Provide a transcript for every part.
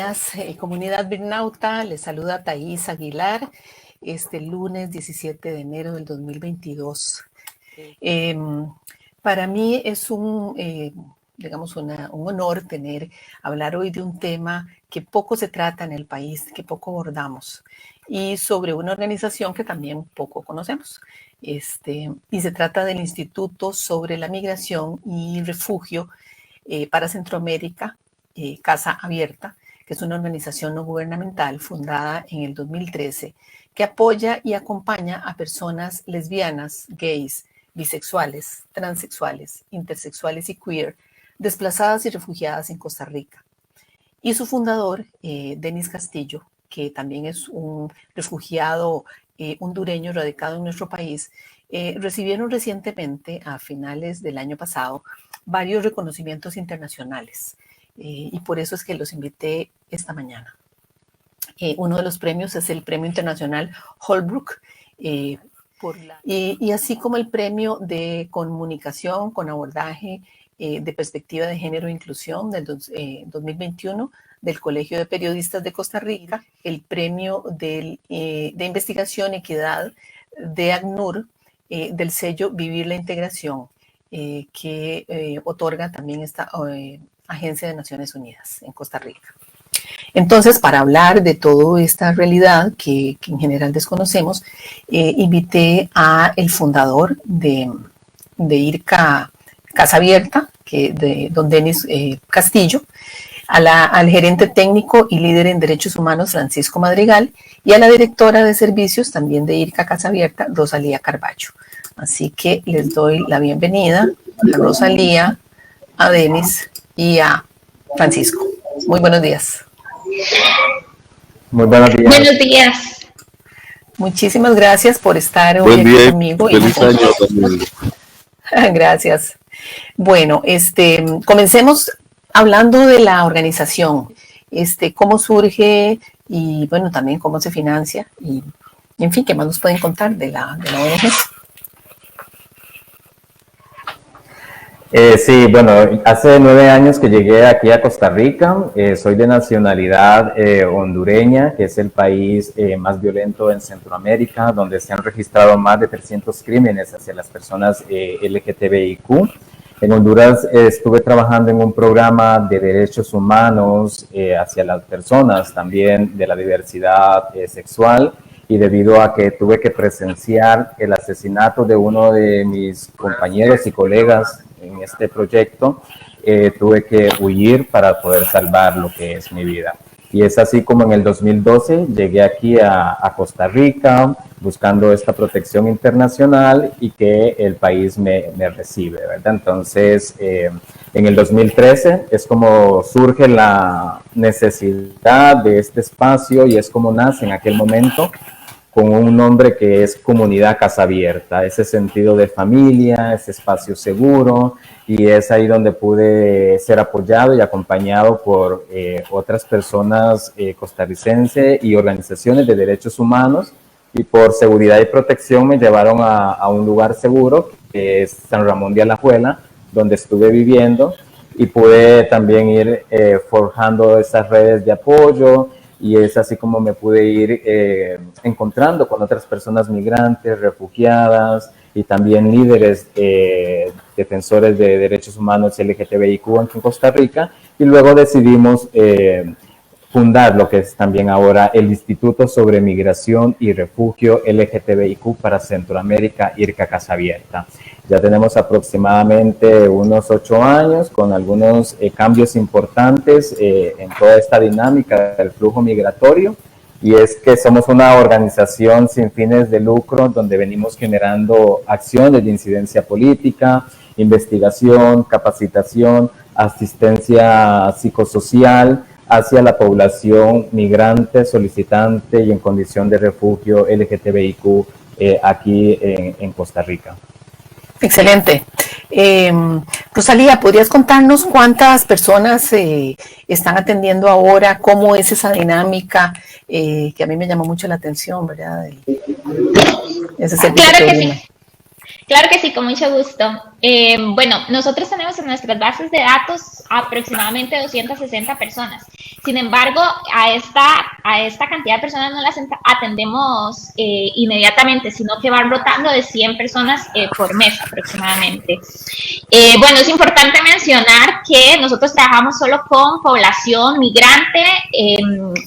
días, comunidad Birnauta. Les saluda Thais Aguilar este lunes 17 de enero del 2022. Para mí es digamos, un honor hablar hoy de un tema que poco se trata en el país, que poco abordamos, y sobre una organización que también poco conocemos. Y se trata del Instituto sobre la Migración y Refugio para Centroamérica, Casa Abierta, que es una organización no gubernamental fundada en el 2013 que apoya y acompaña a personas lesbianas, gays, bisexuales, transexuales, intersexuales y queer, desplazadas y refugiadas en Costa Rica. Y su fundador, Denis Castillo, que también es un refugiado hondureño radicado en nuestro país, recibieron recientemente, a finales del año pasado, varios reconocimientos internacionales. Y por eso es que los invité esta mañana. Uno de los premios es el Premio Internacional Holbrooke, y así como el Premio de Comunicación con Abordaje de Perspectiva de Género e Inclusión del 2021 del Colegio de Periodistas de Costa Rica, el Premio de Investigación y Equidad de ACNUR, del sello Vivir la Integración, que otorga también esta Agencia de Naciones Unidas en Costa Rica. Entonces, para hablar de toda esta realidad que en general desconocemos, invité a el fundador de IRCA Casa Abierta, don Denis Castillo, al gerente técnico y líder en derechos humanos Francisco Madrigal, y a la directora de servicios también de IRCA Casa Abierta, Rosalía Carballo. Así que les doy la bienvenida a Rosalía, a Denis y a Francisco. Muy buenos días. Muy buenos días. Buenos días. Muchísimas gracias por estar hoy aquí conmigo. Feliz año también. Gracias. Bueno, comencemos hablando de la organización, cómo surge y bueno, también cómo se financia y en fin, ¿qué más nos pueden contar de la ONG? Sí, bueno, hace 9 años que llegué aquí a Costa Rica, soy de nacionalidad hondureña, que es el país más violento en Centroamérica, donde se han registrado más de 300 crímenes hacia las personas LGTBIQ. En Honduras estuve trabajando en un programa de derechos humanos hacia las personas, también de la diversidad sexual, y debido a que tuve que presenciar el asesinato de uno de mis compañeros y colegas en este proyecto, tuve que huir para poder salvar lo que es mi vida. Y es así como en el 2012 llegué aquí a Costa Rica buscando esta protección internacional y que el país me recibe, ¿verdad? Entonces, en el 2013 es como surge la necesidad de este espacio y es como nace en aquel momento con un nombre que es Comunidad Casa Abierta, ese sentido de familia, ese espacio seguro, y es ahí donde pude ser apoyado y acompañado por otras personas costarricenses y organizaciones de derechos humanos, y por seguridad y protección me llevaron a un lugar seguro, que es San Ramón de Alajuela, donde estuve viviendo, y pude también ir forjando esas redes de apoyo, y es así como me pude ir encontrando con otras personas migrantes, refugiadas y también líderes defensores de derechos humanos LGTBIQ aquí en Costa Rica, y luego decidimos fundar lo que es también ahora el Instituto sobre Migración y Refugio LGTBIQ para Centroamérica, IRCA Casa Abierta. Ya tenemos aproximadamente unos 8 años con algunos cambios importantes en toda esta dinámica del flujo migratorio, y es que somos una organización sin fines de lucro donde venimos generando acciones de incidencia política, investigación, capacitación, asistencia psicosocial hacia la población migrante, solicitante y en condición de refugio LGTBIQ aquí en Costa Rica. Excelente. Rosalía, ¿podrías contarnos cuántas personas están atendiendo ahora? ¿Cómo es esa dinámica? Que a mí me llamó mucho la atención, ¿verdad? Ese es el claro que sí. Claro que sí, con mucho gusto. Bueno, nosotros tenemos en nuestras bases de datos aproximadamente 260 personas. Sin embargo, a esta cantidad de personas no las atendemos inmediatamente, sino que van rotando de 100 personas por mes aproximadamente. Bueno, es importante mencionar que nosotros trabajamos solo con población migrante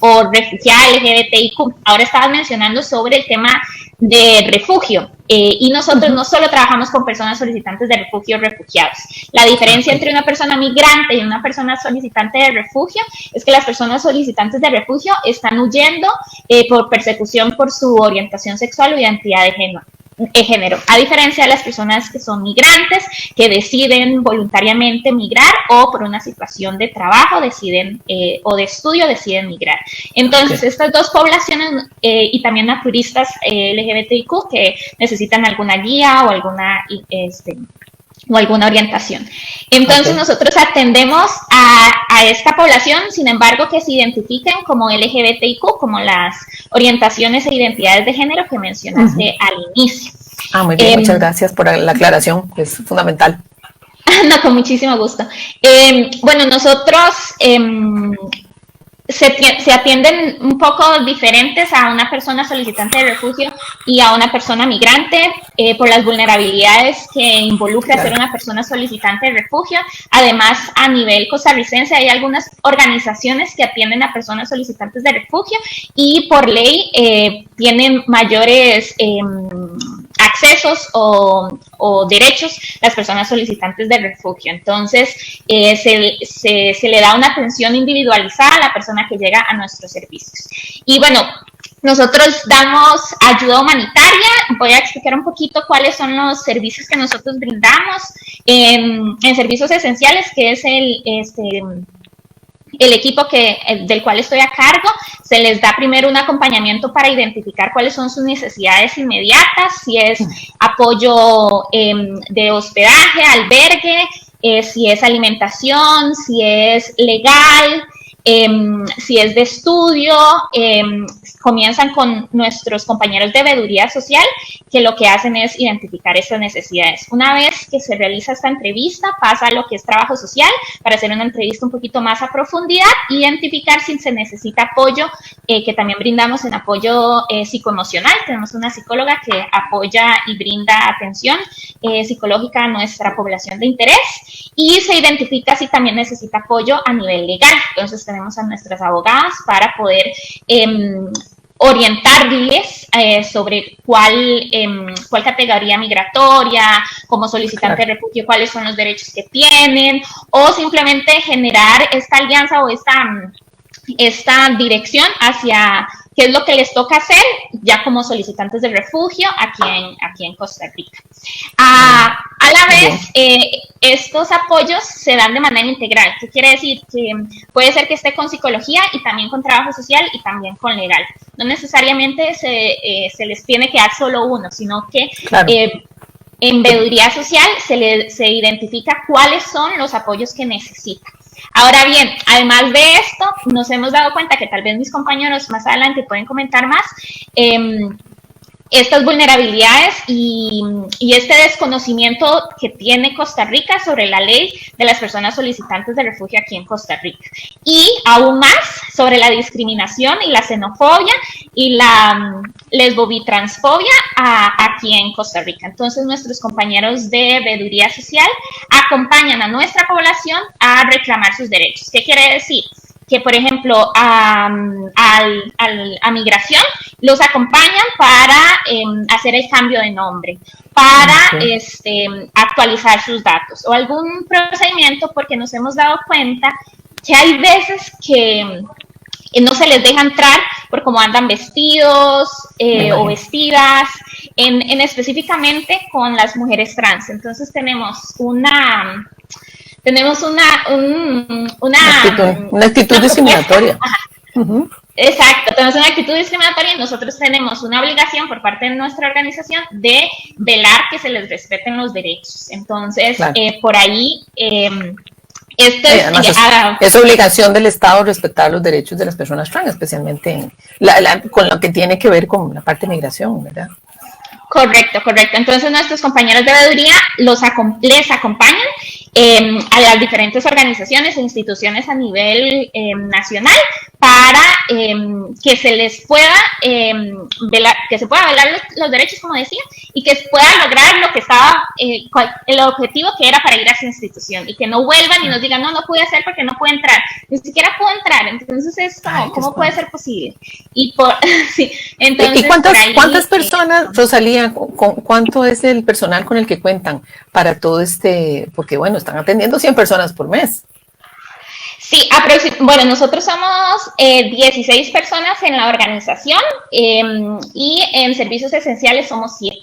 o refugiada LGBTIQ. Ahora estabas mencionando sobre el tema de refugio. Y nosotros no solo trabajamos con personas solicitantes de refugio o refugiados. La diferencia entre una persona migrante y una persona solicitante de refugio es que las personas solicitantes de refugio están huyendo por persecución por su orientación sexual o identidad de género, a diferencia de las personas que son migrantes, que deciden voluntariamente migrar o por una situación de trabajo o de estudio deciden migrar. Entonces, estas dos poblaciones y también a turistas LGBTIQ que necesitan alguna guía o alguna orientación. Entonces nosotros atendemos a esta población, sin embargo, que se identifiquen como LGBTIQ, como las orientaciones e identidades de género que mencionaste al inicio. Muy bien, muchas gracias por la aclaración, es fundamental. No, con muchísimo gusto. Bueno, nosotros se atienden un poco diferentes a una persona solicitante de refugio y a una persona migrante por las vulnerabilidades que involucra ser una persona solicitante de refugio. Además, a nivel costarricense hay algunas organizaciones que atienden a personas solicitantes de refugio y por ley tienen mayores accesos o derechos las personas solicitantes de refugio. Entonces, se le da una atención individualizada a la persona que llega a nuestros servicios. Y bueno, nosotros damos ayuda humanitaria. Voy a explicar un poquito cuáles son los servicios que nosotros brindamos en servicios esenciales, que es el equipo del cual estoy a cargo. Se les da primero un acompañamiento para identificar cuáles son sus necesidades inmediatas, si es apoyo de hospedaje, albergue, si es alimentación, si es legal, si es de estudio. Comienzan con nuestros compañeros de veeduría social, que lo que hacen es identificar esas necesidades. Una vez que se realiza esta entrevista, pasa a lo que es trabajo social, para hacer una entrevista un poquito más a profundidad, identificar si se necesita apoyo, que también brindamos en apoyo psicoemocional. Tenemos una psicóloga que apoya y brinda atención psicológica a nuestra población de interés, y se identifica si también necesita apoyo a nivel legal. Entonces tenemos a nuestras abogadas para poder orientarles sobre cuál categoría migratoria, como solicitante de refugio, cuáles son los derechos que tienen, o simplemente generar esta alianza o esta dirección hacia qué es lo que les toca hacer ya como solicitantes de refugio aquí en Costa Rica. A la vez, estos apoyos se dan de manera integral. ¿Qué quiere decir? Que puede ser que esté con psicología y también con trabajo social y también con legal. No necesariamente se les tiene que dar solo uno, sino que en veeduría social se identifica cuáles son los apoyos que necesitan. Ahora bien, además de esto, nos hemos dado cuenta que tal vez mis compañeros más adelante pueden comentar más, estas vulnerabilidades y este desconocimiento que tiene Costa Rica sobre la ley de las personas solicitantes de refugio aquí en Costa Rica. Y aún más sobre la discriminación y la xenofobia y la lesbobitransfobia aquí en Costa Rica. Entonces, nuestros compañeros de veeduría social acompañan a nuestra población a reclamar sus derechos. ¿Qué quiere decir? Que, por ejemplo, a migración los acompañan para hacer el cambio de nombre, para actualizar sus datos o algún procedimiento, porque nos hemos dado cuenta que hay veces que no se les deja entrar por cómo andan vestidos o vestidas, específicamente con las mujeres trans. Entonces tenemos una actitud discriminatoria. Exacto, tenemos una actitud discriminatoria y nosotros tenemos una obligación por parte de nuestra organización de velar que se les respeten los derechos. Entonces, por ahí, es obligación del Estado respetar los derechos de las personas trans, especialmente con lo que tiene que ver con la parte de migración, ¿verdad? Correcto, correcto. Entonces nuestros compañeros de veeduría les acompañan a las diferentes organizaciones e instituciones a nivel nacional para que se les pueda velar, que se pueda velar los derechos, como decía, y que se pueda lograr lo que estaba, el objetivo que era para ir a esa institución, y que no vuelvan y nos digan, no pude hacer porque no pude entrar, ni siquiera puedo entrar. Entonces es como, ¿cómo puede ser posible? Y sí, entonces, ¿Y cuántas personas, Rosalía, cuánto es el personal con el que cuentan para todo porque bueno, están atendiendo 100 personas por mes? Sí, bueno, nosotros somos 16 personas en la organización y en servicios esenciales somos 7.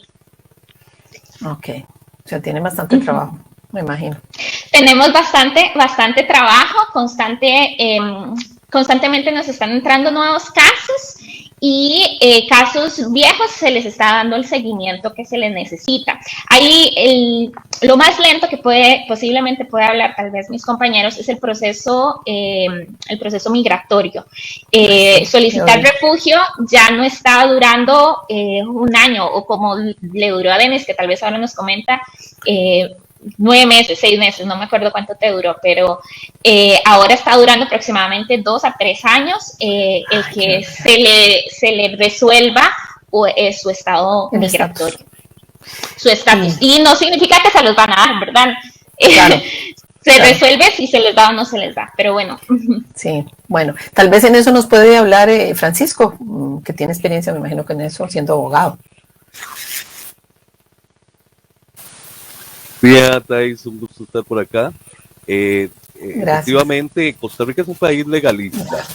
Ok, o sea, tienen bastante trabajo, me imagino. Tenemos bastante trabajo, constantemente nos están entrando nuevos casos y casos viejos se les está dando el seguimiento que se les necesita. Ahí lo más lento que posiblemente puede hablar tal vez mis compañeros es el proceso migratorio. Solicitar refugio ya no está durando un año, o como le duró a Denis, que tal vez ahora nos comenta, 9 meses, 6 meses, no me acuerdo cuánto te duró, pero ahora está durando aproximadamente 2 a 3 años el que se le resuelva su estado migratorio, su estatus. Y no significa que se los van a dar, ¿verdad? Claro. Resuelve si se les da o no se les da, pero bueno. Sí, bueno, tal vez en eso nos puede hablar Francisco, que tiene experiencia, me imagino que en eso, siendo abogado. Bien, Thais, un gusto estar por acá. Efectivamente, Costa Rica es un país legalista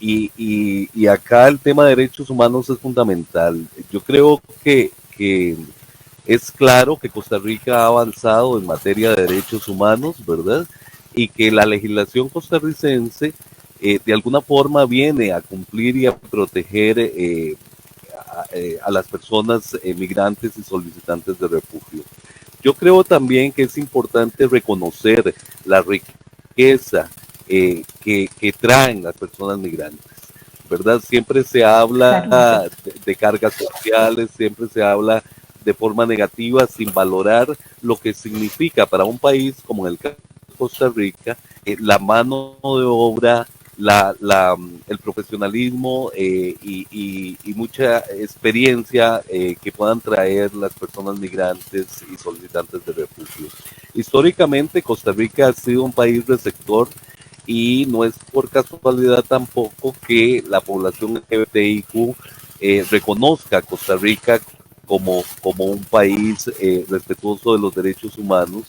y acá el tema de derechos humanos es fundamental. Yo creo que es claro que Costa Rica ha avanzado en materia de derechos humanos, ¿verdad? Y que la legislación costarricense de alguna forma viene a cumplir y a proteger a las personas migrantes y solicitantes de refugio. Yo creo también que es importante reconocer la riqueza que traen las personas migrantes, ¿verdad? Siempre se habla de cargas sociales, siempre se habla de forma negativa sin valorar lo que significa para un país como en el caso de Costa Rica la mano de obra, el profesionalismo y mucha experiencia que puedan traer las personas migrantes y solicitantes de refugio. Históricamente Costa Rica ha sido un país receptor y no es por casualidad tampoco que la población LGBTIQ reconozca a Costa Rica como un país respetuoso de los derechos humanos.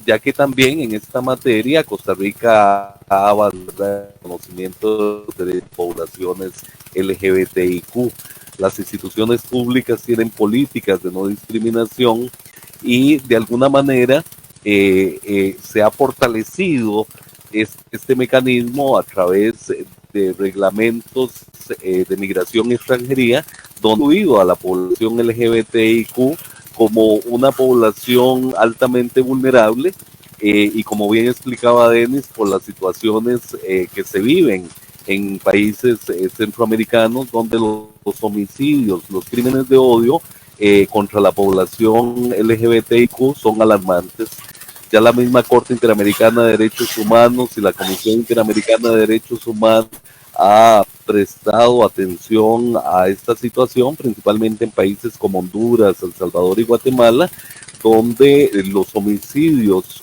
Ya que también en esta materia Costa Rica ha avanzado el conocimiento de poblaciones LGBTIQ. Las instituciones públicas tienen políticas de no discriminación y de alguna manera se ha fortalecido este mecanismo a través de reglamentos de migración y extranjería, donde ha incluido a la población LGBTIQ como una población altamente vulnerable y como bien explicaba Denis, por las situaciones que se viven en países centroamericanos donde los homicidios, los crímenes de odio contra la población LGBTIQ son alarmantes. Ya la misma Corte Interamericana de Derechos Humanos y la Comisión Interamericana de Derechos Humanos ha prestado atención a esta situación, principalmente en países como Honduras, El Salvador y Guatemala, donde los homicidios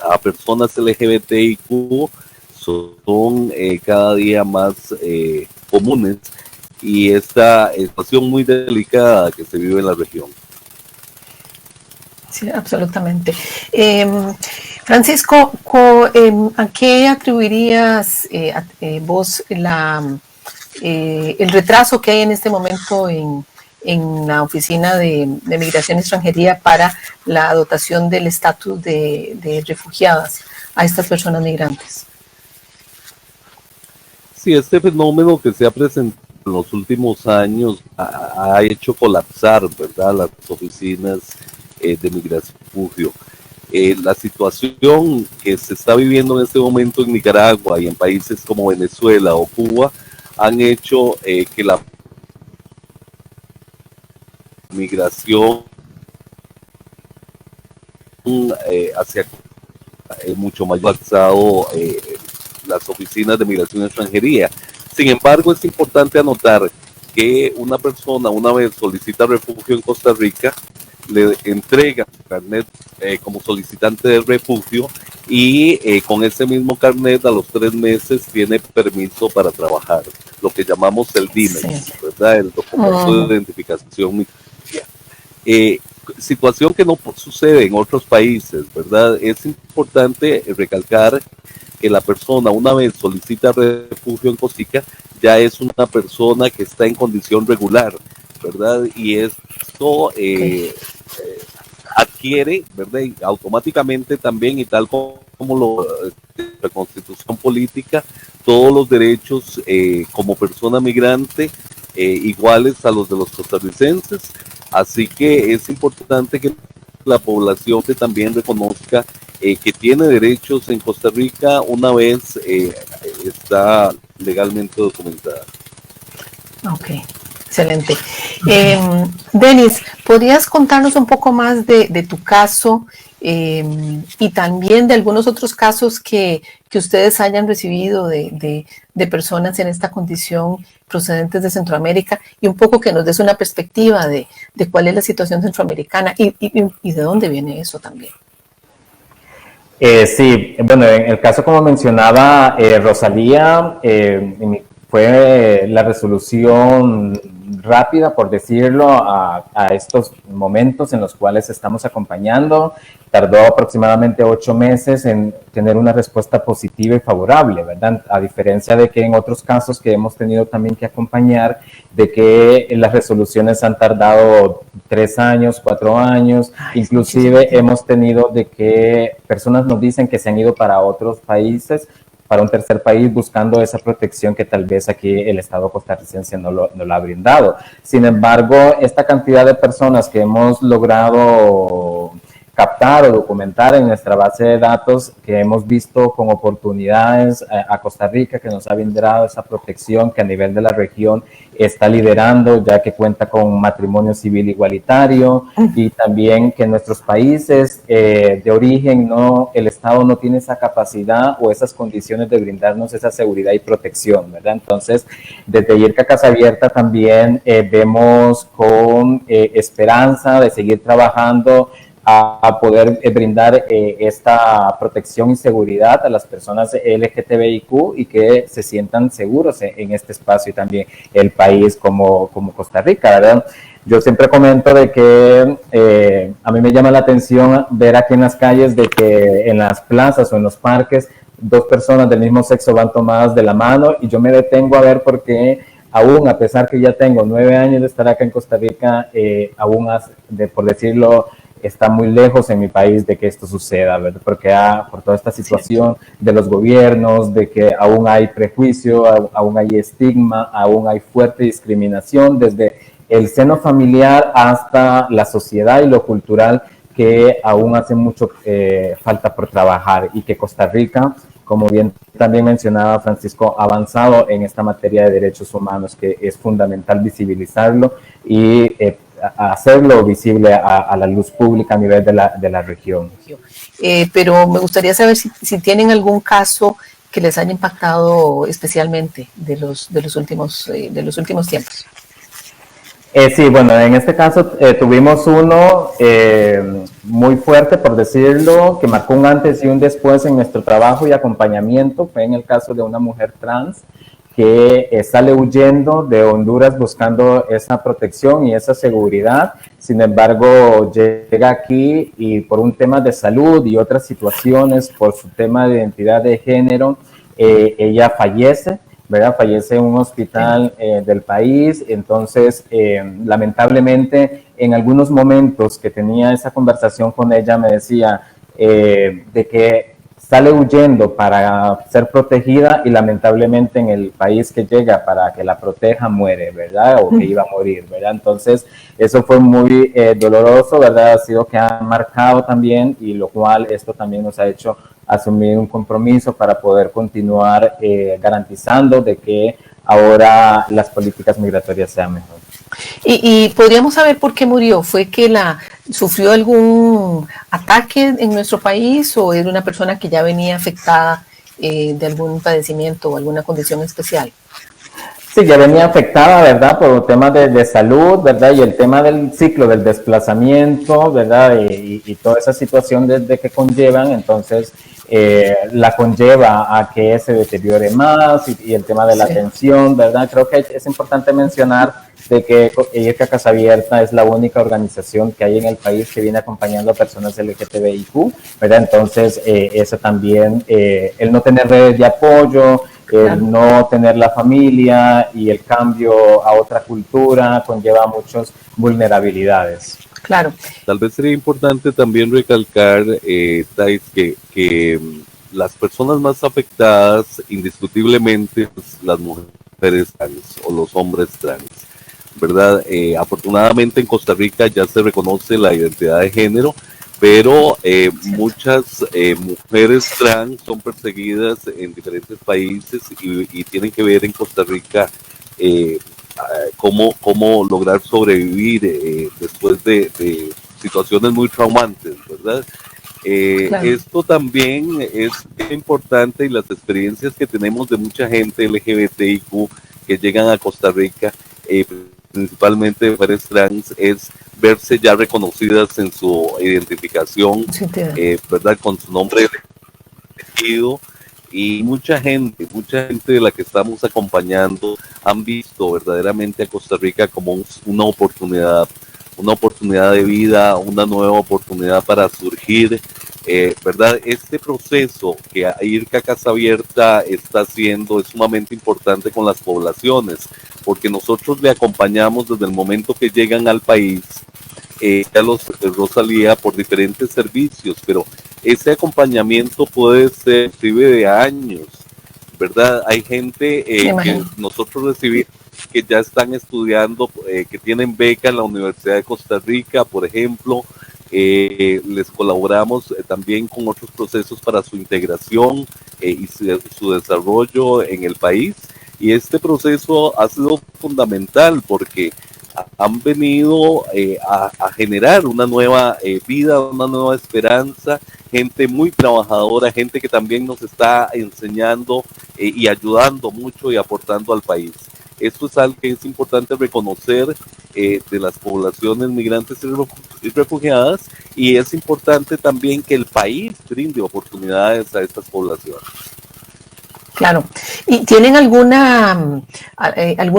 a personas LGBTIQ son cada día más comunes, y esta situación muy delicada que se vive en la región. Sí, absolutamente. Francisco, ¿a qué atribuirías vos el retraso que hay en este momento en la Oficina de Migración y Extranjería para la dotación del estatus de refugiadas a estas personas migrantes? Sí, este fenómeno que se ha presentado en los últimos años ha hecho colapsar, ¿verdad?, las oficinas de migración y refugio. La situación que se está viviendo en este momento en Nicaragua y en países como Venezuela o Cuba han hecho que la migración hacia mucho más avanzado las oficinas de migración y extranjería. Sin embargo, es importante anotar que una persona, una vez solicita refugio en Costa Rica, le entrega carnet como solicitante de refugio y con ese mismo carnet a los 3 meses tiene permiso para trabajar, lo que llamamos el DIMEX, sí, ¿verdad? El documento de identificación migratoria. Situación que no sucede en otros países, ¿verdad? Es importante recalcar que la persona, una vez solicita refugio en Costa Rica, ya es una persona que está en condición regular, ¿verdad? Y esto adquiere, ¿verdad? Y automáticamente también, y tal como la Constitución política, todos los derechos como persona migrante iguales a los de los costarricenses. Así que es importante que la población que también reconozca que tiene derechos en Costa Rica una vez está legalmente documentada. Ok, excelente. Denis, ¿podrías contarnos un poco más de tu caso y también de algunos otros casos que ustedes hayan recibido de personas en esta condición procedentes de Centroamérica, y un poco que nos des una perspectiva de cuál es la situación centroamericana y de dónde viene eso también? Sí, bueno, en el caso como mencionaba Rosalía, fue la resolución rápida, por decirlo, a estos momentos en los cuales estamos acompañando. Tardó aproximadamente 8 meses en tener una respuesta positiva y favorable, ¿verdad? A diferencia de que en otros casos que hemos tenido también que acompañar, de que las resoluciones han tardado 3 años, 4 años, inclusive hemos tenido de que personas nos dicen que se han ido para otros países, para un tercer país, buscando esa protección que tal vez aquí el Estado costarricense no lo ha brindado. Sin embargo, esta cantidad de personas que hemos logrado captar o documentar en nuestra base de datos, que hemos visto con oportunidades a Costa Rica, que nos ha brindado esa protección que a nivel de la región está liderando, ya que cuenta con matrimonio civil igualitario, y también que en nuestros países de origen el Estado no tiene esa capacidad o esas condiciones de brindarnos esa seguridad y protección, ¿verdad? Entonces, desde IRCA Casa Abierta también vemos con esperanza de seguir trabajando a poder brindar esta protección y seguridad a las personas LGTBIQ y que se sientan seguros en este espacio, y también el país como Costa Rica, ¿verdad? Yo siempre comento de que a mí me llama la atención ver aquí en las calles de que en las plazas o en los parques 2 personas del mismo sexo van tomadas de la mano, y yo me detengo a ver por qué aún, a pesar que ya tengo 9 años de estar acá en Costa Rica, aún, por decirlo, está muy lejos en mi país de que esto suceda, ¿verdad? Porque por toda esta situación de los gobiernos, de que aún hay prejuicio, aún hay estigma, aún hay fuerte discriminación desde el seno familiar hasta la sociedad y lo cultural, que aún hace mucho falta por trabajar, y que Costa Rica, como bien también mencionaba Francisco, ha avanzado en esta materia de derechos humanos, que es fundamental visibilizarlo y hacerlo visible a la luz pública a nivel de la región. Pero me gustaría saber si tienen algún caso que les haya impactado especialmente de los últimos tiempos. Sí, bueno, en este caso tuvimos uno muy fuerte, por decirlo, que marcó un antes y un después en nuestro trabajo y acompañamiento. Fue en el caso de una mujer trans que sale huyendo de Honduras buscando esa protección y esa seguridad. Sin embargo, llega aquí y por un tema de salud y otras situaciones, por su tema de identidad de género, ella fallece, ¿verdad? Fallece en un hospital del país. Entonces, lamentablemente, en algunos momentos que tenía esa conversación con ella, me decía de que sale huyendo para ser protegida, y lamentablemente en el país que llega para que la proteja muere, ¿verdad? O que iba a morir, ¿verdad? Entonces, eso fue muy doloroso, ¿verdad? Ha sido que ha marcado también, y lo cual esto también nos ha hecho asumir un compromiso para poder continuar garantizando de que ahora las políticas migratorias sean mejores. Y podríamos saber por qué murió. ¿Fue que sufrió algún ataque en nuestro país o era una persona que ya venía afectada de algún padecimiento o alguna condición especial? Sí, ya venía afectada, ¿verdad? Por temas de salud, ¿verdad? Y el tema del ciclo del desplazamiento, ¿verdad? Y toda esa situación de que conllevan, entonces la conlleva a que se deteriore más y el tema de la atención, ¿verdad? Creo que es importante mencionar de que IRCA Casa Abierta es la única organización que hay en el país que viene acompañando a personas LGTBIQ, ¿verdad? Entonces, eso también, el no tener redes de apoyo, el no tener la familia y el cambio a otra cultura conlleva muchas vulnerabilidades. Claro. Tal vez sería importante también recalcar, Thais, que las personas más afectadas indiscutiblemente pues, las mujeres trans o los hombres trans, ¿verdad? Afortunadamente en Costa Rica ya se reconoce la identidad de género, pero muchas mujeres trans son perseguidas en diferentes países y tienen que ver en Costa Rica cómo lograr sobrevivir después de situaciones muy traumantes, ¿verdad? Claro. Esto también es importante y las experiencias que tenemos de mucha gente LGBTIQ que llegan a Costa Rica, principalmente mujeres trans, es verse ya reconocidas en su identificación, ¿verdad? Con su nombre elegido. Y mucha gente de la que estamos acompañando han visto verdaderamente a Costa Rica como una oportunidad de vida, una nueva oportunidad para surgir, ¿verdad? Este proceso que IRCA Casa Abierta está haciendo es sumamente importante con las poblaciones, porque nosotros le acompañamos desde el momento que llegan al país, a los Rosalía, por diferentes servicios, pero ese acompañamiento puede ser de años, ¿verdad? Hay gente que nosotros recibimos que ya están estudiando, que tienen beca en la Universidad de Costa Rica, por ejemplo. Les colaboramos también con otros procesos para su integración y su desarrollo en el país. Y este proceso ha sido fundamental porque han venido a generar una nueva vida, una nueva esperanza, gente muy trabajadora, gente que también nos está enseñando y ayudando mucho y aportando al país. Esto es algo que es importante reconocer de las poblaciones migrantes y refugiadas, y es importante también que el país brinde oportunidades a estas poblaciones. Claro. ¿Y tienen algún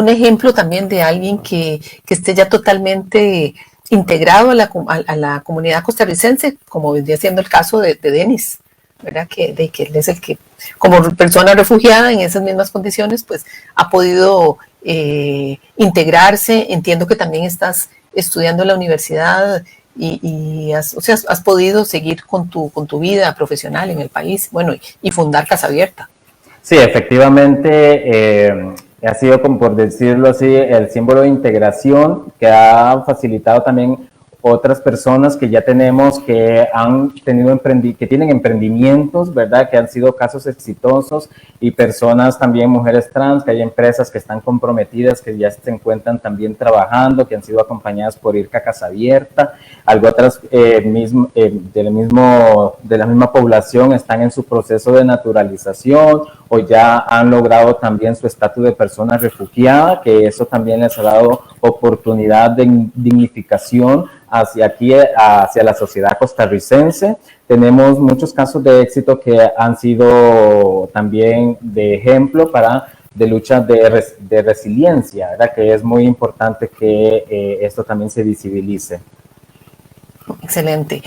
ejemplo también de alguien que esté ya totalmente integrado a la comunidad costarricense, como vendría siendo el caso de Denis, ¿verdad? Que él es el que, como persona refugiada en esas mismas condiciones, pues ha podido integrarse? Entiendo que también estás estudiando en la universidad y has podido seguir con tu vida profesional en el país, bueno, y fundar Casa Abierta. Sí, efectivamente, ha sido, como por decirlo así, el símbolo de integración que ha facilitado también otras personas que ya tenemos que han tenido que tienen emprendimientos, ¿verdad? Que han sido casos exitosos, y personas también, mujeres trans, que hay empresas que están comprometidas, que ya se encuentran también trabajando, que han sido acompañadas por IRCA Casa Abierta. Algo otras de la misma población están en su proceso de naturalización o ya han logrado también su estatus de persona refugiada, que eso también les ha dado oportunidad de dignificación hacia la sociedad costarricense. Tenemos muchos casos de éxito que han sido también de ejemplo de lucha de resiliencia, ¿verdad? Que es muy importante que esto también se visibilice. Excelente.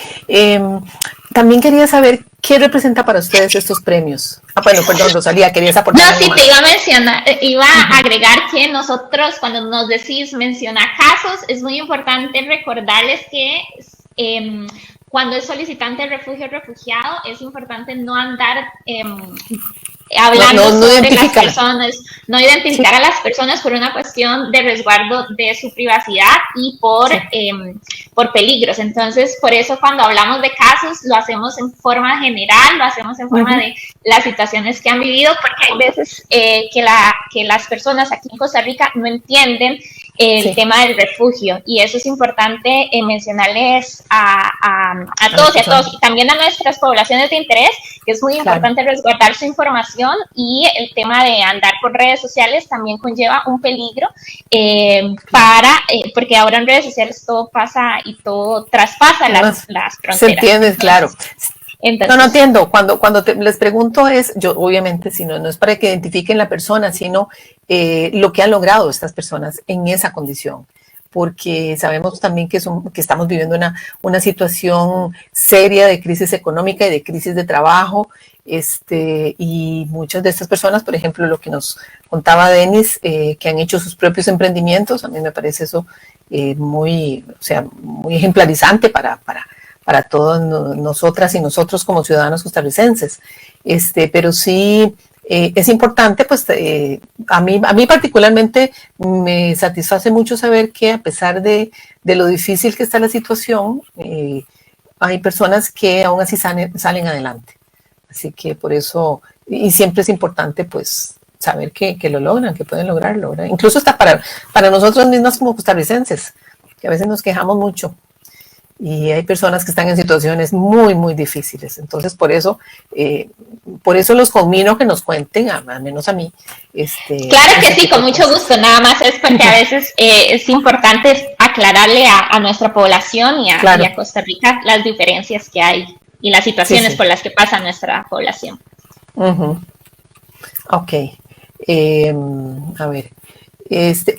También quería saber qué representa para ustedes estos premios. Bueno, perdón, Rosalía, querías aportar. No, sí, te iba a mencionar, iba a agregar que nosotros, cuando nos decís mencionar casos, es muy importante recordarles que cuando es solicitante de refugio o refugiado, es importante no andar hablando sobre las personas, no identificar a las personas por una cuestión de resguardo de su privacidad y por peligros. Entonces, por eso cuando hablamos de casos, lo hacemos en forma general, lo hacemos en forma de las situaciones que han vivido, porque hay veces que las personas aquí en Costa Rica no entienden el tema del refugio, y eso es importante mencionarles a todos y a todos, y también a nuestras poblaciones de interés, que es muy importante resguardar su información, y el tema de andar por redes sociales también conlleva un peligro porque ahora en redes sociales todo pasa y todo traspasa las fronteras. Se entiende, claro. Entonces, no entiendo. Cuando les pregunto yo obviamente, si no es para que identifiquen la persona, sino lo que han logrado estas personas en esa condición. Porque sabemos también que estamos viviendo una situación seria de crisis económica y de crisis de trabajo, y muchas de estas personas, por ejemplo, lo que nos contaba Denis, que han hecho sus propios emprendimientos, a mí me parece eso muy ejemplarizante para todas nosotras y nosotros como ciudadanos costarricenses. Pero sí es importante, pues a mí particularmente me satisface mucho saber que a pesar de lo difícil que está la situación, hay personas que aún así salen adelante. Así que por eso, y siempre es importante pues saber que lo logran, que pueden lograrlo, ¿verdad? Incluso hasta para nosotros mismos como costarricenses, que a veces nos quejamos mucho. Y hay personas que están en situaciones muy, muy difíciles. Entonces, por eso los conmino que nos cuenten, al menos a mí. Claro que sí, con mucho gusto. Nada más es porque a veces es importante aclararle a nuestra población y a Costa Rica las diferencias que hay y las situaciones por las que pasa nuestra población. Ok. A ver.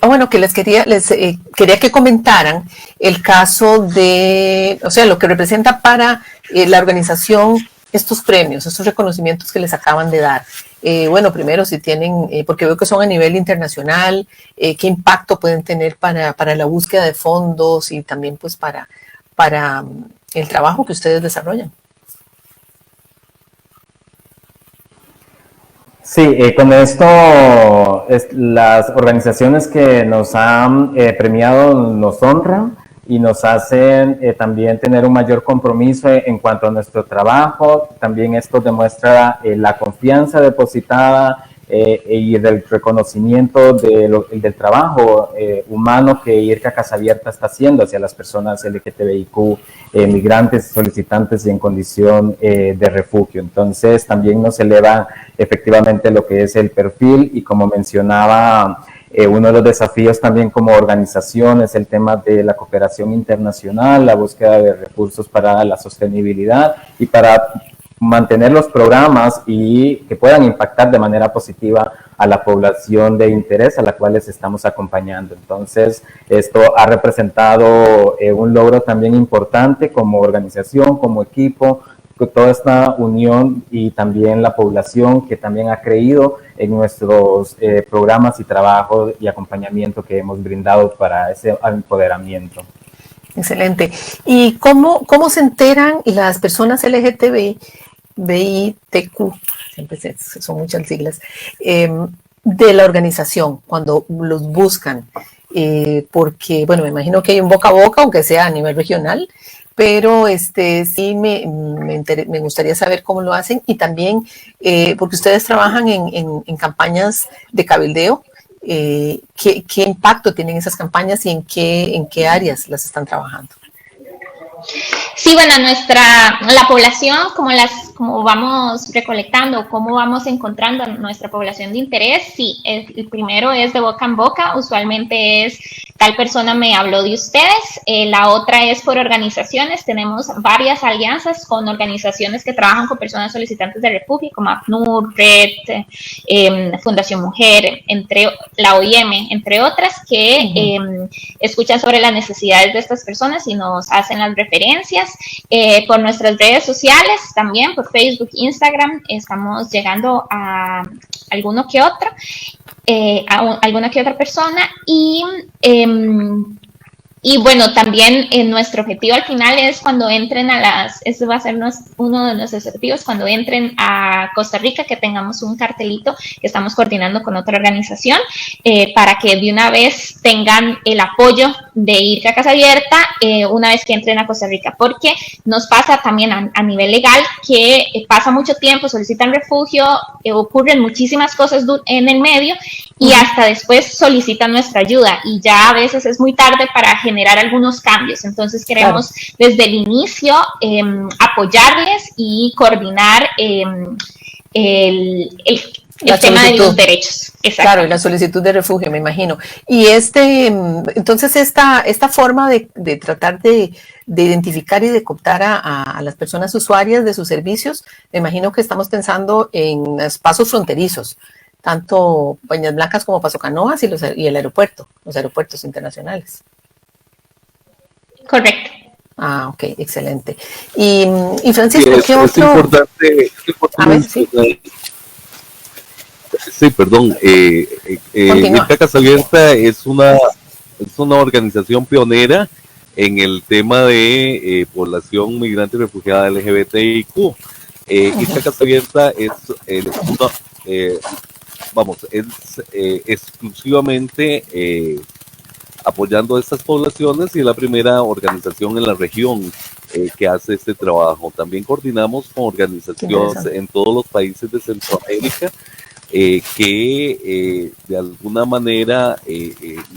Bueno, que les quería que comentaran el caso de, o sea, lo que representa para la organización estos premios, estos reconocimientos que les acaban de dar. Bueno, primero si tienen, porque veo que son a nivel internacional, qué impacto pueden tener para la búsqueda de fondos y también pues para el trabajo que ustedes desarrollan. Sí, con esto las organizaciones que nos han premiado nos honran y nos hacen también tener un mayor compromiso en cuanto a nuestro trabajo. También esto demuestra la confianza depositada y del reconocimiento del trabajo humano que IRCA Casa Abierta está haciendo hacia las personas LGTBIQ, migrantes, solicitantes y en condición de refugio. Entonces también nos eleva efectivamente lo que es el perfil, y como mencionaba, uno de los desafíos también como organización es el tema de la cooperación internacional, la búsqueda de recursos para la sostenibilidad y para mantener los programas y que puedan impactar de manera positiva a la población de interés a la cual les estamos acompañando. Entonces, esto ha representado un logro también importante como organización, como equipo, toda esta unión y también la población que también ha creído en nuestros programas y trabajos y acompañamiento que hemos brindado para ese empoderamiento. Excelente. ¿Y cómo se enteran las personas LGTBITQ, siempre son muchas siglas, de la organización cuando los buscan? Porque, bueno, me imagino que hay un boca a boca, aunque sea a nivel regional, pero sí me gustaría saber cómo lo hacen, y también porque ustedes trabajan en campañas de cabildeo. ¿Qué impacto tienen esas campañas y en qué áreas las están trabajando? Sí, bueno, la población, como vamos recolectando, cómo vamos encontrando nuestra población de interés, sí, el primero es de boca en boca, usualmente es tal persona me habló de ustedes, la otra es por organizaciones, tenemos varias alianzas con organizaciones que trabajan con personas solicitantes de refugio, como ACNUR, RED, Fundación Mujer, la OIM, entre otras, que escuchan sobre las necesidades de estas personas y nos hacen las referencias. Por nuestras redes sociales, también por Facebook, Instagram, estamos llegando a alguna que otra persona, y bueno, también nuestro objetivo al final es cuando entren este va a ser uno de nuestros objetivos, cuando entren a Costa Rica, que tengamos un cartelito que estamos coordinando con otra organización, para que de una vez tengan el apoyo de ir a Casa Abierta una vez que entren a Costa Rica, porque nos pasa también a nivel legal que pasa mucho tiempo, solicitan refugio, ocurren muchísimas cosas en el medio y hasta después solicitan nuestra ayuda y ya a veces es muy tarde para generar algunos cambios. Entonces queremos desde el inicio apoyarles y coordinar el tema de los derechos. Claro, y la solicitud de refugio, me imagino. Y entonces esta forma de tratar de identificar y de cooptar a las personas usuarias de sus servicios, me imagino que estamos pensando en los pasos fronterizos, tanto Peñas Blancas como Paso Canoas y el aeropuerto, los aeropuertos internacionales. Correcto. Ah, ok, excelente. Y Francisco, ¿qué otro? Es importante. A ver, sí. Sí, perdón. IRCA Casa Abierta es una organización pionera en el tema de población migrante y refugiada LGBTIQ. IRCA Casa Abierta es exclusivamente apoyando a estas poblaciones y es la primera organización en la región que hace este trabajo. También coordinamos con organizaciones en todos los países de Centroamérica que de alguna manera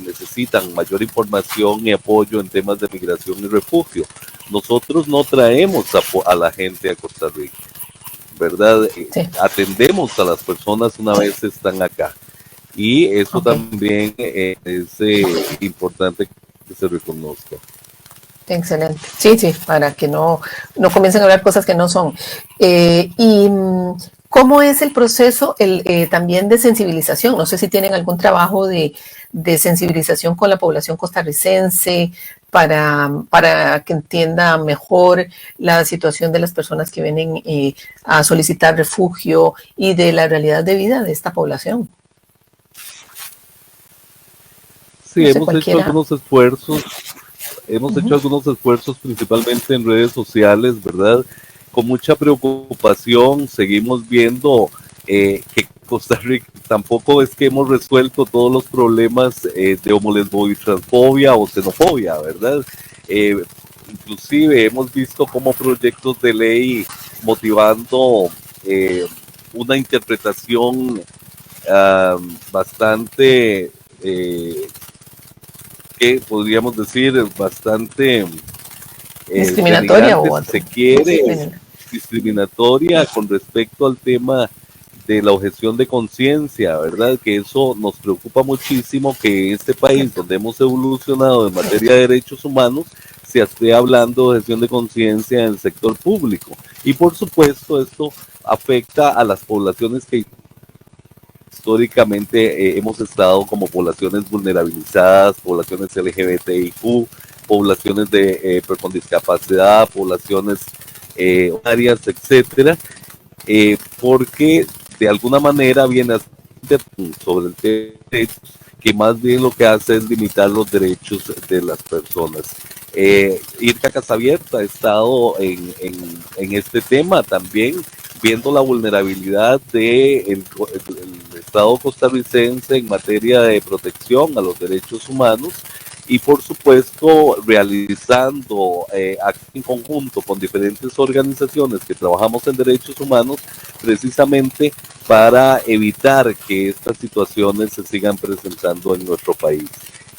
necesitan mayor información y apoyo en temas de migración y refugio. Nosotros no traemos a la gente a Costa Rica, ¿verdad? Atendemos a las personas una vez están acá. Y eso también es importante que se reconozca. Excelente. Sí, para que no comiencen a hablar cosas que no son. ¿Cómo es el proceso también de sensibilización? No sé si tienen algún trabajo de sensibilización con la población costarricense para que entienda mejor la situación de las personas que vienen a solicitar refugio y de la realidad de vida de esta población. Sí, hemos hecho algunos esfuerzos. Hemos hecho algunos esfuerzos principalmente en redes sociales, ¿verdad? Con mucha preocupación seguimos viendo que Costa Rica tampoco es que hemos resuelto todos los problemas de homolesbobitransfobia o xenofobia, ¿verdad? Inclusive hemos visto como proyectos de ley motivando una interpretación bastante, ¿qué podríamos decir? Bastante discriminatoria o si se quiere, discriminatoria con respecto al tema de la objeción de conciencia, ¿verdad? Que eso nos preocupa muchísimo, que este país donde hemos evolucionado en materia de derechos humanos se esté hablando de objeción de conciencia en el sector público. Y por supuesto esto afecta a las poblaciones que históricamente hemos estado como poblaciones vulnerabilizadas, poblaciones LGBTIQ, poblaciones con discapacidad, poblaciones áreas, etcétera, porque de alguna manera viene a sobre el tema de derechos, que más bien lo que hace es limitar los derechos de las personas. IRCA Casa Abierta ha estado en este tema también, viendo la vulnerabilidad del Estado costarricense en materia de protección a los derechos humanos y por supuesto realizando en conjunto con diferentes organizaciones que trabajamos en derechos humanos precisamente para evitar que estas situaciones se sigan presentando en nuestro país.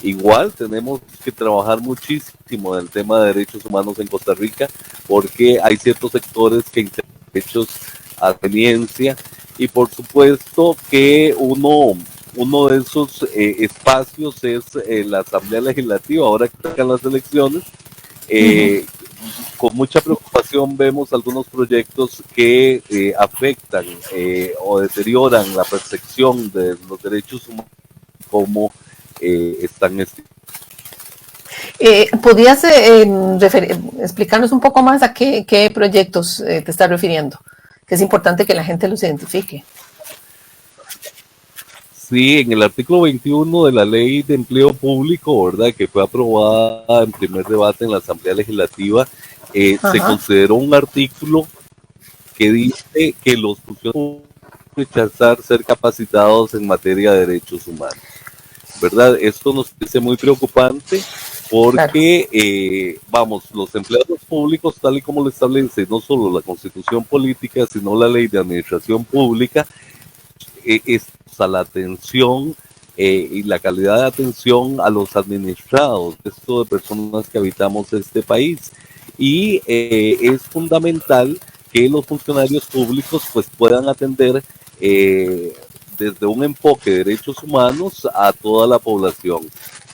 Igual tenemos que trabajar muchísimo en el tema de derechos humanos en Costa Rica porque hay ciertos sectores que derechos a tenencia y por supuesto que uno de esos espacios es la Asamblea Legislativa, ahora que están las elecciones. Con mucha preocupación vemos algunos proyectos que afectan o deterioran la percepción de los derechos humanos como están ¿Podrías explicarnos un poco más a qué proyectos te estás refiriendo? Que es importante que la gente los identifique. Sí, en el artículo 21 de la Ley de Empleo Público, ¿verdad?, que fue aprobada en primer debate en la Asamblea Legislativa, se consideró un artículo que dice que los funcionarios pueden rechazar ser capacitados en materia de derechos humanos, ¿verdad? Esto nos parece muy preocupante Claro. porque, vamos, los empleados públicos, tal y como lo establece no solo la Constitución Política, sino la Ley de Administración Pública, es a la atención y la calidad de atención a los administrados, esto de personas que habitamos este país. Y es fundamental que los funcionarios públicos pues puedan atender desde un enfoque de derechos humanos a toda la población.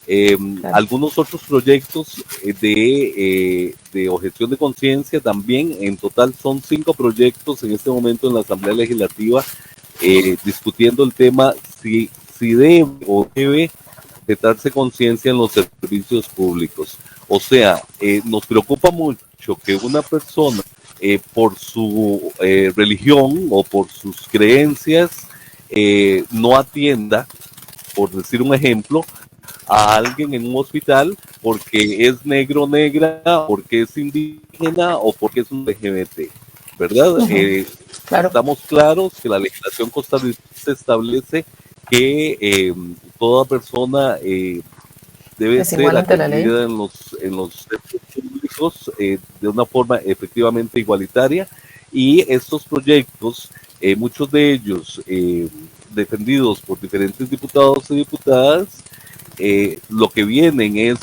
Claro. Algunos otros proyectos de objeción de conciencia también, en total son 5 proyectos en este momento en la Asamblea Legislativa, discutiendo el tema si debe o debe darse conciencia en los servicios públicos. O sea, nos preocupa mucho que una persona por su religión o por sus creencias no atienda, por decir un ejemplo, a alguien en un hospital porque es negro o negra, porque es indígena o porque es un LGBT, ¿verdad? Claro. Estamos claros que la legislación costarricense establece que toda persona debe Es igual ser ante la ley. atendida en los centros públicos de una forma efectivamente igualitaria, y estos proyectos, muchos de ellos defendidos por diferentes diputados y diputadas, lo que vienen es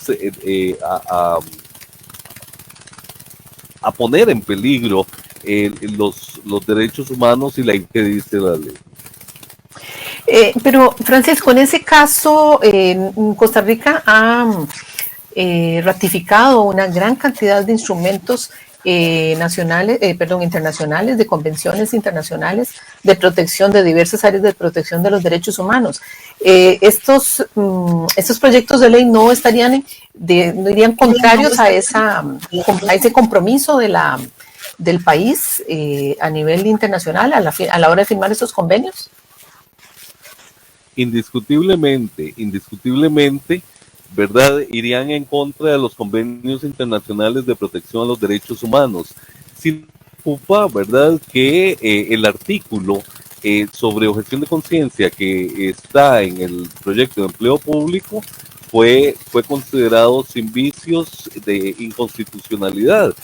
a poner en peligro los derechos humanos y la que dice la ley. Pero, Francisco, en ese caso, Costa Rica ha ratificado una gran cantidad de instrumentos internacionales, de convenciones internacionales de protección de diversas áreas de protección de los derechos humanos. Estos proyectos de ley no irían contrarios a ese compromiso del país a nivel internacional a la hora de firmar estos convenios. Indiscutiblemente, ¿verdad? Irían en contra de los convenios internacionales de protección a los derechos humanos. Sin preocupa, ¿verdad?, que el artículo sobre objeción de conciencia que está en el proyecto de empleo público fue considerado sin vicios de inconstitucionalidad.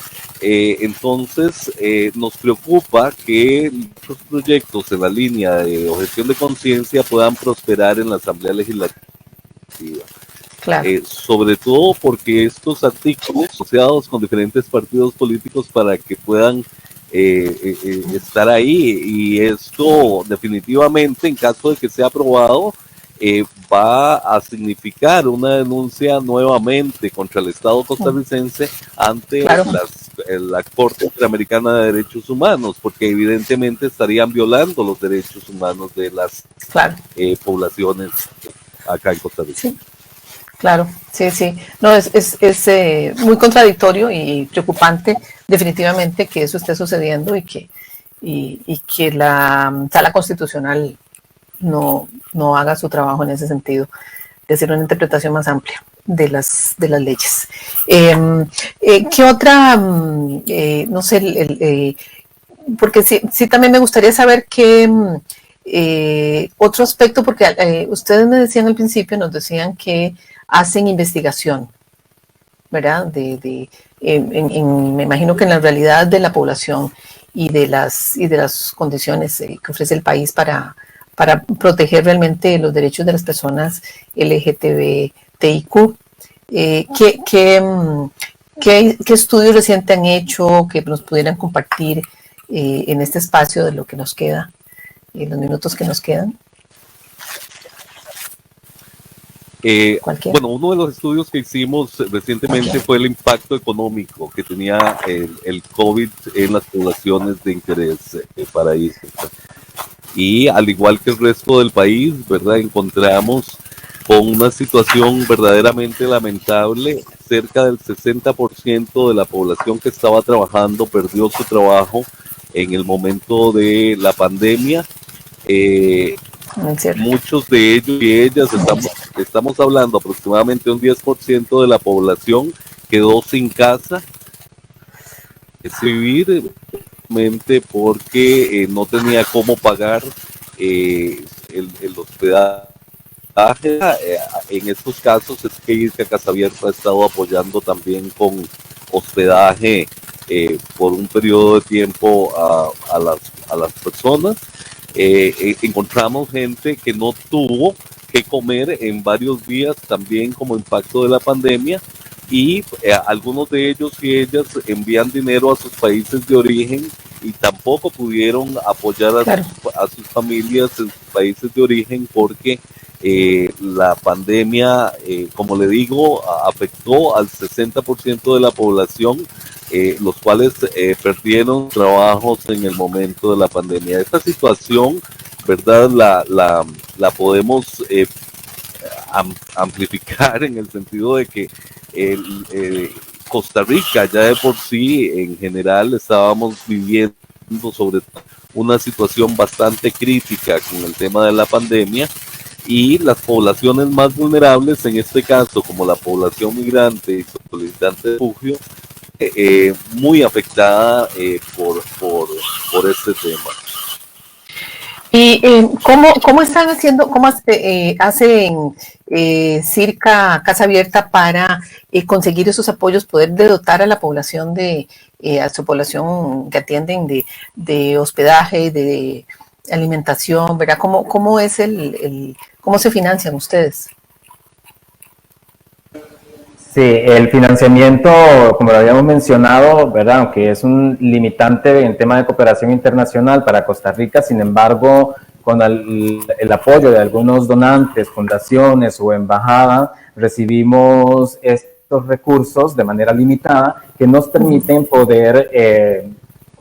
Entonces, nos preocupa que los proyectos en la línea de objeción de conciencia puedan prosperar en la Asamblea Legislativa. Claro. Sobre todo porque estos artículos asociados con diferentes partidos políticos para que puedan estar ahí, y esto definitivamente, en caso de que sea aprobado, va a significar una denuncia nuevamente contra el Estado costarricense ante la Corte Interamericana de Derechos Humanos, porque evidentemente estarían violando los derechos humanos de las poblaciones acá en Costa Rica. Sí. Claro, sí. No, es muy contradictorio y preocupante definitivamente que eso esté sucediendo y que la Sala Constitucional no haga su trabajo en ese sentido, de hacer una interpretación más amplia de las leyes. ¿Qué otra, no sé, porque sí también me gustaría saber qué otro aspecto, porque ustedes me decían al principio, nos decían que hacen investigación, ¿verdad? Me imagino que en la realidad de la población y de las condiciones que ofrece el país para proteger realmente los derechos de las personas LGTBIQ. ¿Qué estudios recientes han hecho que nos pudieran compartir en este espacio de lo que nos queda, los minutos que nos quedan? Bueno, uno de los estudios que hicimos recientemente fue el impacto económico que tenía el COVID en las poblaciones de interés para ICE. Y al igual que el resto del país, ¿verdad?, encontramos con una situación verdaderamente lamentable. Cerca del 60% de la población que estaba trabajando perdió su trabajo en el momento de la pandemia. Muchos de ellos y ellas, estamos hablando aproximadamente un 10% de la población quedó sin casa, vivir porque no tenía cómo pagar el hospedaje En estos casos es que Irka Casa Abierta ha estado apoyando también con hospedaje por un periodo de tiempo a las personas. Encontramos gente que no tuvo que comer en varios días también como impacto de la pandemia, y algunos de ellos y ellas envían dinero a sus países de origen y tampoco pudieron apoyar a sus familias en sus países de origen porque la pandemia, como le digo, afectó al 60% de la población, los cuales perdieron trabajos en el momento de la pandemia. Esta situación, ¿verdad? La podemos amplificar en el sentido de que Costa Rica ya de por sí en general estábamos viviendo sobre una situación bastante crítica con el tema de la pandemia, y las poblaciones más vulnerables, en este caso como la población migrante y solicitante de refugio, muy afectada por este tema. ¿Y cómo están haciendo, cómo hacen Circa Casa Abierta para conseguir esos apoyos, poder dotar a la población a su población que atienden de hospedaje, de alimentación, ¿verdad? ¿Cómo es cómo se financian ustedes? Sí, el financiamiento, como lo habíamos mencionado, ¿verdad? Aunque es un limitante en tema de cooperación internacional para Costa Rica, sin embargo, con el apoyo de algunos donantes, fundaciones o embajada, recibimos estos recursos de manera limitada que nos permiten poder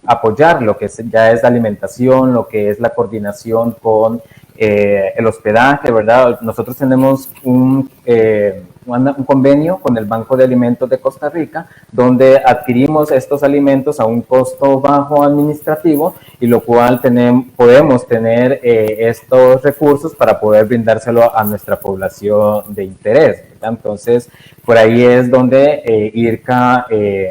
apoyar lo que ya es la alimentación, lo que es la coordinación con el hospedaje, ¿verdad? Nosotros tenemos un convenio con el Banco de Alimentos de Costa Rica, donde adquirimos estos alimentos a un costo bajo administrativo, y lo cual podemos tener estos recursos para poder brindárselo a nuestra población de interés, ¿verdad? Entonces, por ahí es donde IRCA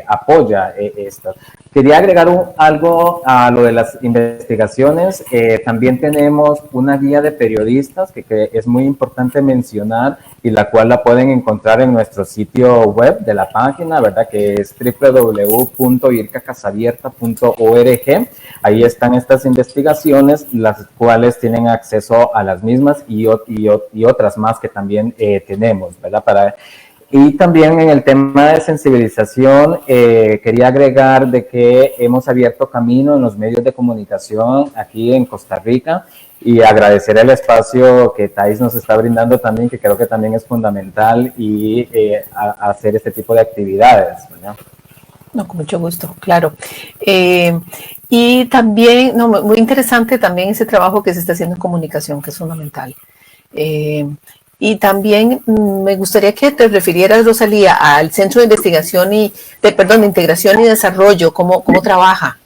apoya esto. Quería agregar algo a lo de las investigaciones. También tenemos una guía de periodistas que es muy importante mencionar, y la cual la pueden encontrar en nuestro sitio web de la página, ¿verdad? Que es www.ircacasabierta.org. Ahí están estas investigaciones, las cuales tienen acceso a las mismas y otras más que también tenemos, ¿verdad? Y también en el tema de sensibilización, quería agregar de que hemos abierto camino en los medios de comunicación aquí en Costa Rica, y agradecer el espacio que Thais nos está brindando también, que creo que también es fundamental, y hacer este tipo de actividades, ¿verdad? No, con mucho gusto, claro. Y también, muy interesante también ese trabajo que se está haciendo en comunicación, que es fundamental. Y también me gustaría que te refirieras, Rosalía, al Centro de Investigación de Integración y Desarrollo, cómo trabaja.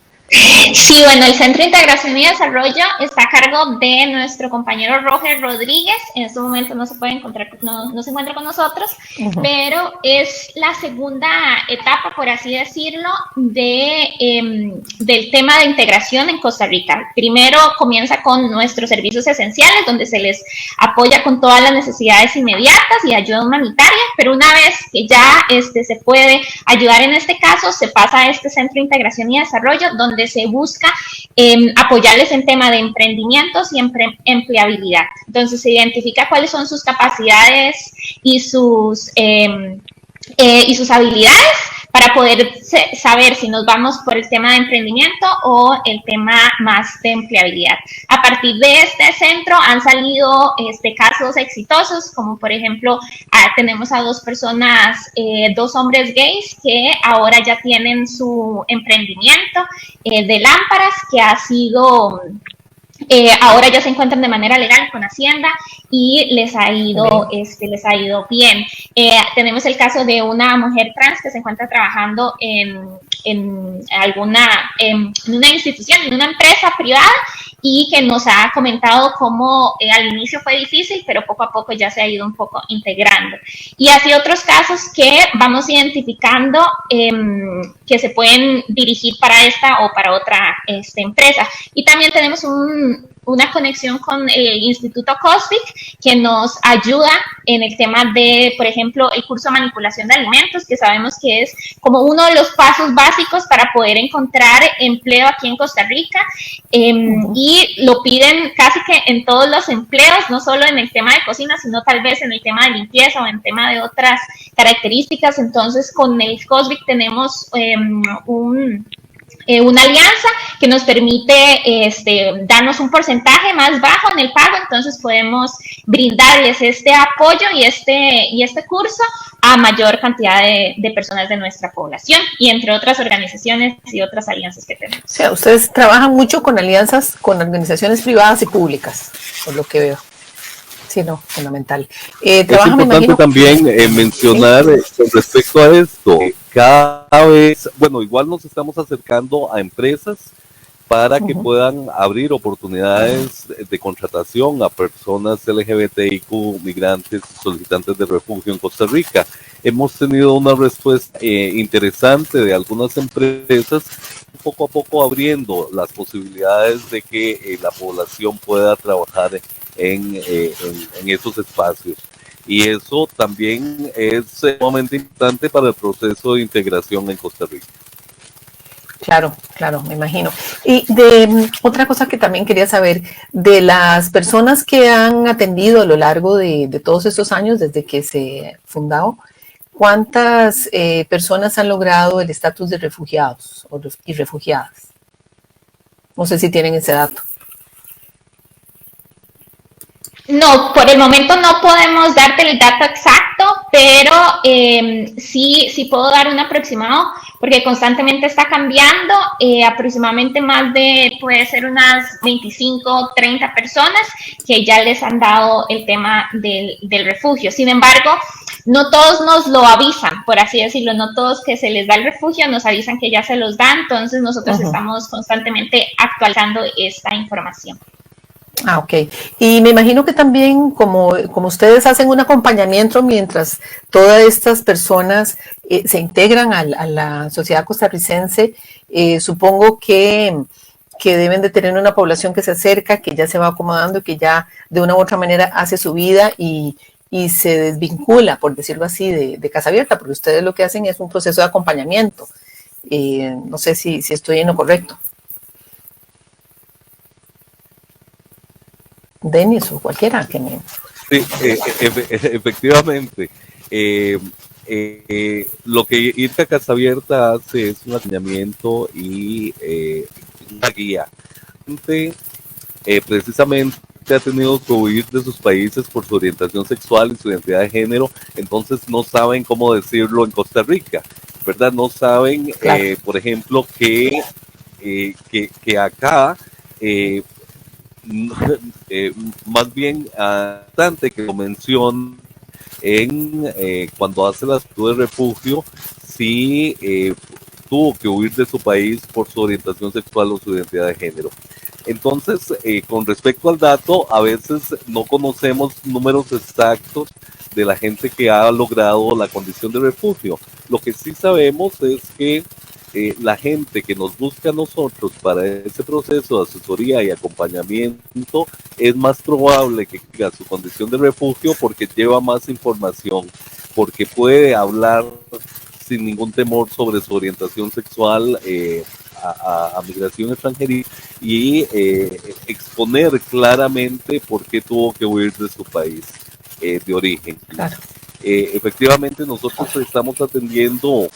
Sí, bueno, el Centro de Integración y Desarrollo está a cargo de nuestro compañero Roger Rodríguez. En este momento no se puede encontrar, no se encuentra con nosotros, pero es la segunda etapa, por así decirlo, del tema de integración en Costa Rica. Primero comienza con nuestros servicios esenciales, donde se les apoya con todas las necesidades inmediatas y ayuda humanitaria, pero una vez que ya se puede ayudar en este caso, se pasa a este Centro de Integración y Desarrollo, donde se busca apoyarles en tema de emprendimientos y empleabilidad. Entonces se identifica cuáles son sus capacidades y sus habilidades para poder saber si nos vamos por el tema de emprendimiento o el tema más de empleabilidad. A partir de este centro han salido casos exitosos, como por ejemplo tenemos a dos personas, dos hombres gays que ahora ya tienen su emprendimiento de lámparas, que ha sido... ahora ya se encuentran de manera legal con Hacienda y les ha ido bien. Tenemos el caso de una mujer trans que se encuentra trabajando en una institución, en una empresa privada, y que nos ha comentado cómo al inicio fue difícil, pero poco a poco ya se ha ido un poco integrando. Y así otros casos que vamos identificando que se pueden dirigir para esta o para otra empresa. Y también tenemos una conexión con el Instituto COSBIC, que nos ayuda en el tema de, por ejemplo, el curso de manipulación de alimentos, que sabemos que es como uno de los pasos básicos para poder encontrar empleo aquí en Costa Rica, y lo piden casi que en todos los empleos, no solo en el tema de cocina, sino tal vez en el tema de limpieza o en tema de otras características. Entonces, con el COSBIC tenemos una alianza que nos permite darnos un porcentaje más bajo en el pago, entonces podemos brindarles este apoyo y este curso a mayor cantidad de personas de nuestra población, y entre otras organizaciones y otras alianzas que tenemos. O sea, ustedes trabajan mucho con alianzas con organizaciones privadas y públicas, por lo que veo. Sí, no, fundamental. Es importante también mencionar con respecto a esto, cada vez, bueno, igual nos estamos acercando a empresas para que puedan abrir oportunidades de contratación a personas LGBTIQ, migrantes, solicitantes de refugio en Costa Rica. Hemos tenido una respuesta interesante de algunas empresas, poco a poco abriendo las posibilidades de que la población pueda trabajar en esos espacios. Y eso también es sumamente importante para el proceso de integración en Costa Rica. Claro, claro, me imagino. Y otra cosa que también quería saber, de las personas que han atendido a lo largo de todos estos años, desde que se fundó, ¿cuántas personas han logrado el estatus de refugiados y refugiadas? No sé si tienen ese dato. No, por el momento no podemos darte el dato exacto, pero sí puedo dar un aproximado, porque constantemente está cambiando. Aproximadamente más de, puede ser unas 25, 30 personas que ya les han dado el tema del refugio. Sin embargo, no todos nos lo avisan, por así decirlo, no todos que se les da el refugio nos avisan que ya se los dan, entonces nosotros estamos constantemente actualizando esta información. Ah, ok. Y me imagino que también, como ustedes hacen un acompañamiento mientras todas estas personas se integran a la sociedad costarricense, supongo que deben de tener una población que se acerca, que ya se va acomodando, que ya de una u otra manera hace su vida y se desvincula, por decirlo así, de Casa Abierta, porque ustedes lo que hacen es un proceso de acompañamiento. No sé si estoy en lo correcto. Denis o cualquiera que me... Sí, efectivamente. Lo que IRCA Casa Abierta hace es un acompañamiento y una guía. Precisamente ha tenido que huir de sus países por su orientación sexual y su identidad de género, entonces no saben cómo decirlo en Costa Rica, ¿verdad? No saben, claro. Por ejemplo, que acá... más bien bastante que lo menciona cuando hace la solicitud de refugio, si tuvo que huir de su país por su orientación sexual o su identidad de género. Entonces, con respecto al dato, a veces no conocemos números exactos de la gente que ha logrado la condición de refugio. Lo que sí sabemos es que la gente que nos busca a nosotros para ese proceso de asesoría y acompañamiento es más probable que tenga su condición de refugio porque lleva más información, porque puede hablar sin ningún temor sobre su orientación sexual a migración extranjera y exponer claramente por qué tuvo que huir de su país de origen. Claro. Efectivamente, nosotros estamos atendiendo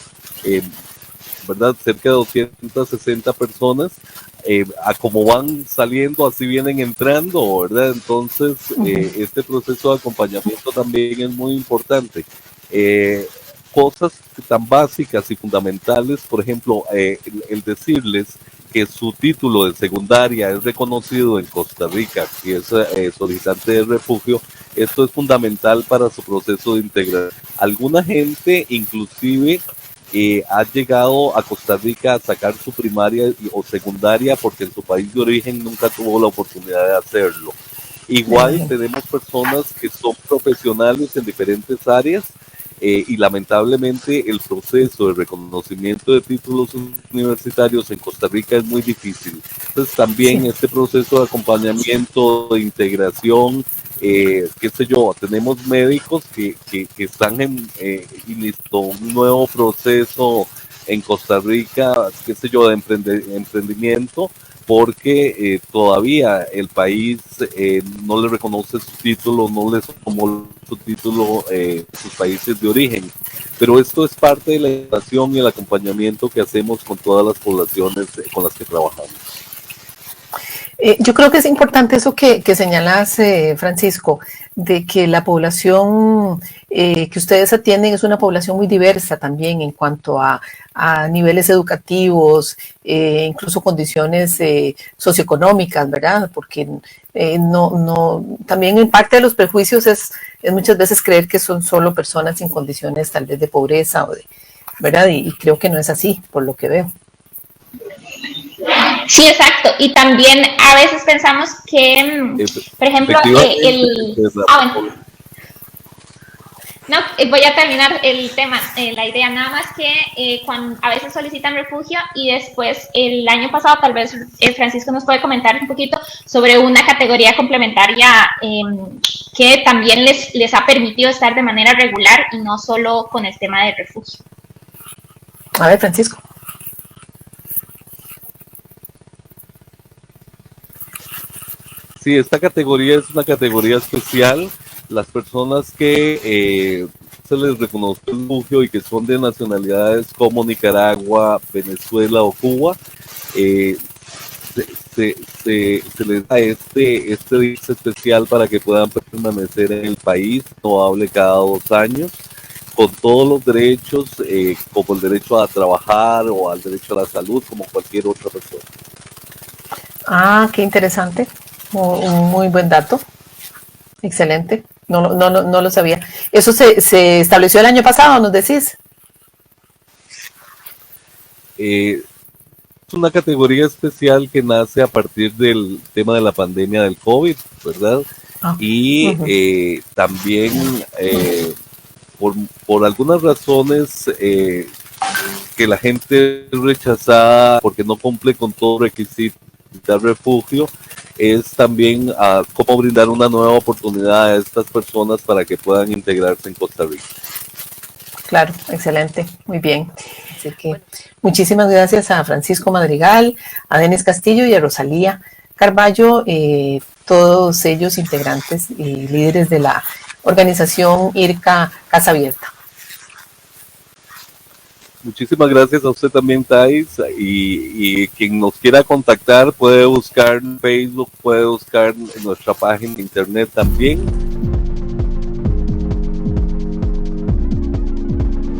¿verdad? Cerca de 260 personas, a como van saliendo, así vienen entrando, ¿verdad? Entonces, este proceso de acompañamiento también es muy importante. Cosas tan básicas y fundamentales, por ejemplo, el decirles que su título de secundaria es reconocido en Costa Rica, que es solicitante de refugio, esto es fundamental para su proceso de integración. Alguna gente, inclusive, ha llegado a Costa Rica a sacar su primaria o secundaria porque en su país de origen nunca tuvo la oportunidad de hacerlo. Igual tenemos personas que son profesionales en diferentes áreas y lamentablemente el proceso de reconocimiento de títulos universitarios en Costa Rica es muy difícil. Entonces también este proceso de acompañamiento, de integración, qué sé yo, tenemos médicos que están en un nuevo proceso en Costa Rica, qué sé yo, de emprendimiento, porque todavía el país no le reconoce su título, no les homologa su título en sus países de origen. Pero esto es parte de la educación y el acompañamiento que hacemos con todas las poblaciones con las que trabajamos. Yo creo que es importante eso que señalas, Francisco, de que la población que ustedes atienden es una población muy diversa también en cuanto a niveles educativos, incluso condiciones socioeconómicas, ¿verdad? Porque también en parte de los prejuicios es muchas veces creer que son solo personas sin condiciones tal vez de pobreza, ¿verdad? Y creo que no es así, por lo que veo. Sí, exacto. Y también a veces pensamos que, por ejemplo, no, voy a terminar el tema, la idea, nada más que cuando a veces solicitan refugio y después el año pasado, tal vez Francisco nos puede comentar un poquito sobre una categoría complementaria que también les ha permitido estar de manera regular y no solo con el tema de refugio. A ver, Francisco. Sí, esta categoría es una categoría especial. Las personas que se les reconoce el refugio y que son de nacionalidades como Nicaragua, Venezuela o Cuba, se les da este día especial para que puedan permanecer en el país, renovable cada 2 años, con todos los derechos, como el derecho a trabajar o al derecho a la salud, como cualquier otra persona. Ah, qué interesante. Un muy buen dato. Excelente. No lo sabía. ¿Eso se estableció el año pasado, nos decís? Es una categoría especial que nace a partir del tema de la pandemia del COVID, ¿verdad? Y también por algunas razones que la gente es rechazada porque no cumple con todo requisito de refugio, es también cómo brindar una nueva oportunidad a estas personas para que puedan integrarse en Costa Rica. Claro, excelente, muy bien. Así que muchísimas gracias a Francisco Madrigal, a Denis Castillo y a Rosalía Carballo, todos ellos integrantes y líderes de la organización IRCA Casa Abierta. Muchísimas gracias a usted también, Thais, y quien nos quiera contactar puede buscar en Facebook, puede buscar en nuestra página de internet también.